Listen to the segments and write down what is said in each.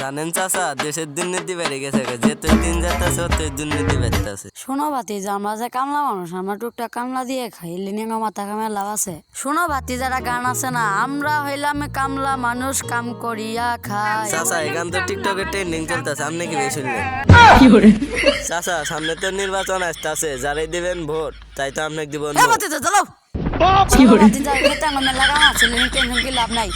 জানেন চাচা, দেশের দুর্নীতি বেড়ে গেছে, যেতই দিন যাইতেছে ততই দুর্নীতি বেড়তেছে। শোনো ভাতিজা, আমরা যে কামলা মানুষ, আমরা টুকটাক কামলা দিয়ে খাই, লিনিঙ্গা মাথা কামের লাভ আছে। শোনো ভাতিজারা গান আছে না, আমরা হইলাম কামলা মানুষ, কাম করিয়া খাই। চাচা এই গান তো টিকটকে ট্রেন্ডিং চলতেছে, আপনি কি বেশি শুনলেন? চাচা সামনে তো নির্বাচন আসতেছে, যারাই দিবেন ভোট তাই তো আপনাকে দিব। ভাতিজা চলো, ভাতিজা খেতে আমার মেলা গান আছে, টেনশন কি লাভ নাই।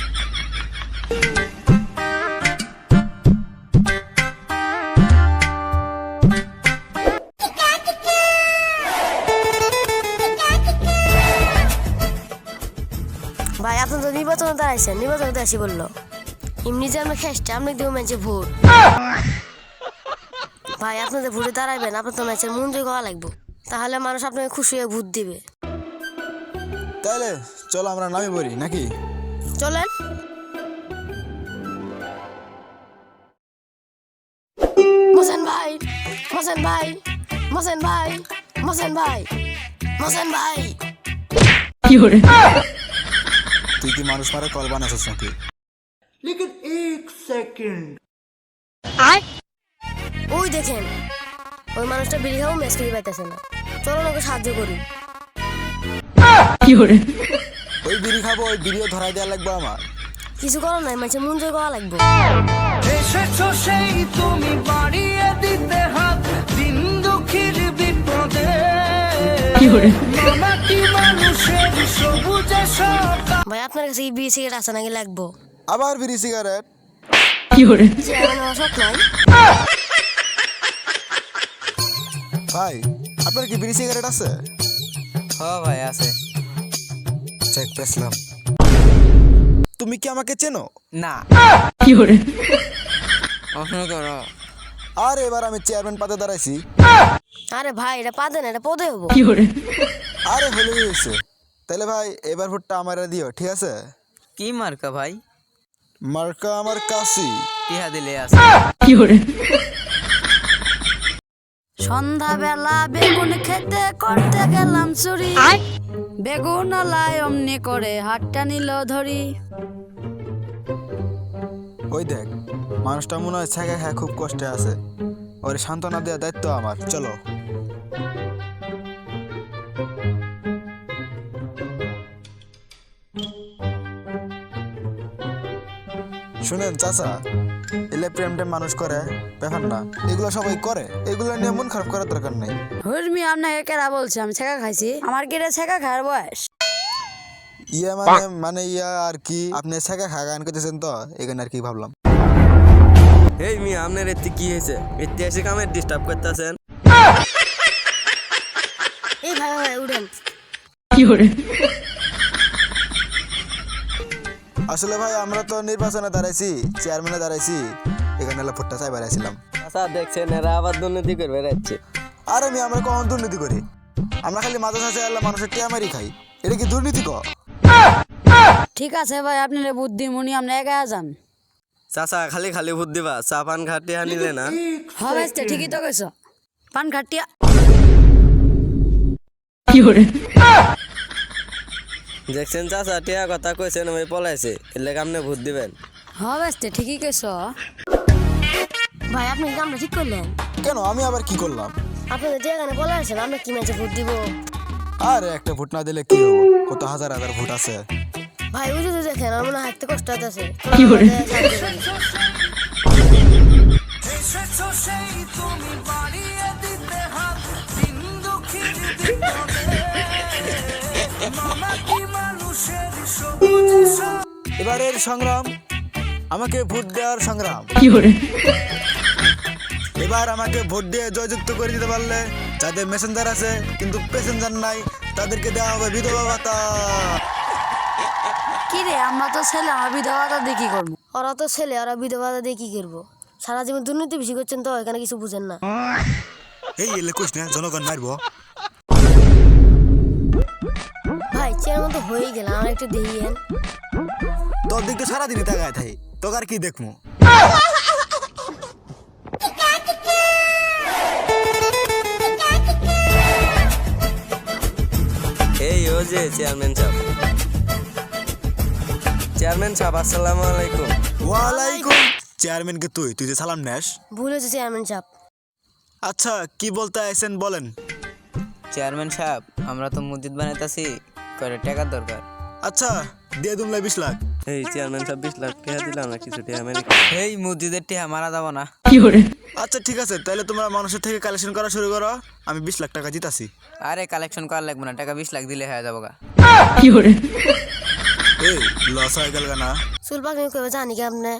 ভাই আপনি তো নির্বাচনে দাঁড়াইছেন, নির্বাচনে আসি বললো এমনি যে আমরা খেসছি, আপনি দিব ম্যাচে ভোট। ভাই আপনি তো ভোটে দাঁড়াইবেন, আপনার তো ম্যাচের মন জয় করা লাগবে, তাহলে মানুষ আপনাকে খুশি হয়ে ভোট দিবে। তাহলে চলো আমরা নামি পড়ি নাকি? চলেন। মোসেন ভাই, মোসেন ভাই, মোসেন ভাই, মোসেন ভাই, মোসেন ভাই। তুই কি মানুষ মারা কল বানাইছিস নাকি? ওই দেখেন, ওই মানুষটা বিড়ি খাবো ম্যাচ খেতে পাইতেছে না, চলো ওকে সাহায্য করি। ওই বিড়ি খাবো, ওই বিড়িও ধরাই দেওয়া লাগবে আমার। কিছু করো নাই, ম্যাচে মন জয় করা লাগবে। এসেছো সেই তুমি বাড়িয়ে দিতে হাত, দিন দুঃখীর বিপদে মামাটি মানুষের সবুজে সকা। ভাই আপনার কাছে কি বিড়ি সিগারেট আছে নাকি লাগবো? আবার বিড়ি সিগারেট? শখ নাই ভাই আপনার কি বিড়ি সিগারেট আছে? হ্যাঁ ভাই আছে। চেক পেছলাম। তুমি কি আমাকে চেনো? না। প্রশ্ন করো। আর এবার আমি চেয়ারম্যান পদে দাঁড়াইছি। আরে ভাই এটা পাদে না, এটা পদে হবো। আরে হলেই হয়েছে। তাহলে ভাই এবার ভোটটা আমার দিও, ঠিক আছে? কি মার্কা ভাই? মার্কা আমার কাছি। টিহা দিলে আছে। সন্ধ্যাবেলা বেগুন খেতে করতে গেলাম চুরি, বেগুন আলাই অমনি করে হাতটা নিল ধরি। ওই দেখ, মানুষটা মনে হয় ছেঁকা খায় খুব কষ্টে আছে, ওর সান্ত্বনা দেওয়ার দায়িত্ব আমার। চলো। শুনেন চাচা, এলে প্রেম টেম মানুষ করে ব্যাপার না, এগুলো সবাই করে, এগুলো নিয়ে মন খারাপ করার দরকার নেই। হুরমি আপনাকে কেরা বলছে আমি ছেঁকা খাইছি? আমার কি ছেঁকা খাওয়ার বয়স? ইয়া মানে ইয়া আর কি, আপনি ছেঁকা খা গান করতেছেন তো এখানে আর কি ভাবলাম। এই মিয়া আপনার এতে কি হয়েছে? ঐতিহাসিক আমের ডিস্টার্ব করতেছেন। এই ভাই ভাই উঠেন। আসলে ভাই আমরা তো নির্বাচনে দাঁড়াইছি, চেয়ারম্যানে দাঁড়াইছি, এখানে ভোটটা চাই বেড়াইছিলাম। আচ্ছা দেখছেন এরা আবার দুর্নীতি করে বেড়াচ্ছে। আর আমরা কখন দুর্নীতি করি? আমরা খালি মাথা চাষে আল্লাহ মানুষের টিয়ামারি খাই, এটা কি দুর্নীতি ক? ঠিক আছে ভাই, আপনার বুদ্ধিমণি, আপনি একা যান। চাচা খালি খালি ভূত দিবা, চা পান খাটিয়া নিলে না? হবে ঠিকই তো কইছ, পান খাটিয়া। দেখছেন চাচা টিয়া কথা কইছেন, ওই পলাইছে, এলে আপনি ভূত দিবেন। হবে ঠিকই কইছ। ভাই আপনি কি কামটা ঠিক করলেন? কেন আমি আবার কি করলাম? আপনি যে এখানে বলে আসেন আমরা কি ম্যাচে ভোট দিব? আরে একটা ভোট না দিলে কি হবো, কত হাজার হাজার ভোট আছে। ভাই ওই যে দেখেন আমার মনে হয় হাঁটতে কষ্ট হইতেছে। এসেছো সেই তুমি বাড়িয়ে দিতে হাত, দিন দুঃখীর বিপদে মামাটি মানুষের সবুজে সকা। এবারের সংগ্রাম আমাকে ভোট দেওয়ার সংগ্রাম। এবার আমাকে ভোট দিয়ে জয়যুক্ত করে দিতে পারলে যাদের মেসেঞ্জার আছে কিন্তু প্যাসেঞ্জার নাই, তাদেরকে দেওয়া হবে বিধবা ভাতা। কি রে, আমরা তো ছেলে, আমার বিধবাটা দিয়ে কি করবো? ওরা তো ছেলে, ওরা বিধবা দিয়ে কি করবো? সারা জীবন দুর্নীতি বেশি করছেন তো এখানে কিছু বুঝেন না। এই এলে কোশ না, জনগণ মারবো। ভাই চেয়ারম্যান তো হয়েই গেল, আমার একটু দেখিয়েন। তোর দিকে সারাদিনই তাকায় থাই, তোকে আর কি দেখবো? এই ও যে চেয়ারম্যান সাহেব। চেয়ারম্যান সাহেব আসসালামু আলাইকুম। ওয়ালাইকুম চেয়ারম্যানকে তুই যে সালাম নেস। ভুল হয়েছে চেয়ারম্যান সাহেব। আচ্ছা কি বলতে আইছেন বলেন। চেয়ারম্যান সাহেব আমরা তো মসজিদ বানাইতাছি, কয়টা টাকার দরকার। আচ্ছা দিয়ে দুমলাই 20 লাখ। এই চেয়ারম্যান সাহেব 20 লাখ টাকা দিলাম না কিছু টাকা মানে এই মসজিদের টিহা মারা যাব না। আচ্ছা ঠিক আছে, তাহলে তোমরা মানুষের থেকে কালেকশন করা শুরু করো, আমি 20 লাখ টাকা জিতাছি। আরে কালেকশন করা লাগবে না, টাকা 20 লাখ দিলে হয়ে যাবো গা। এই লস হয়ে গেল না। চুল পাক আমি কইবে জানি কি আপনি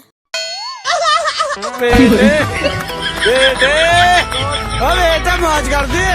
अबे बेटा मौज कर दे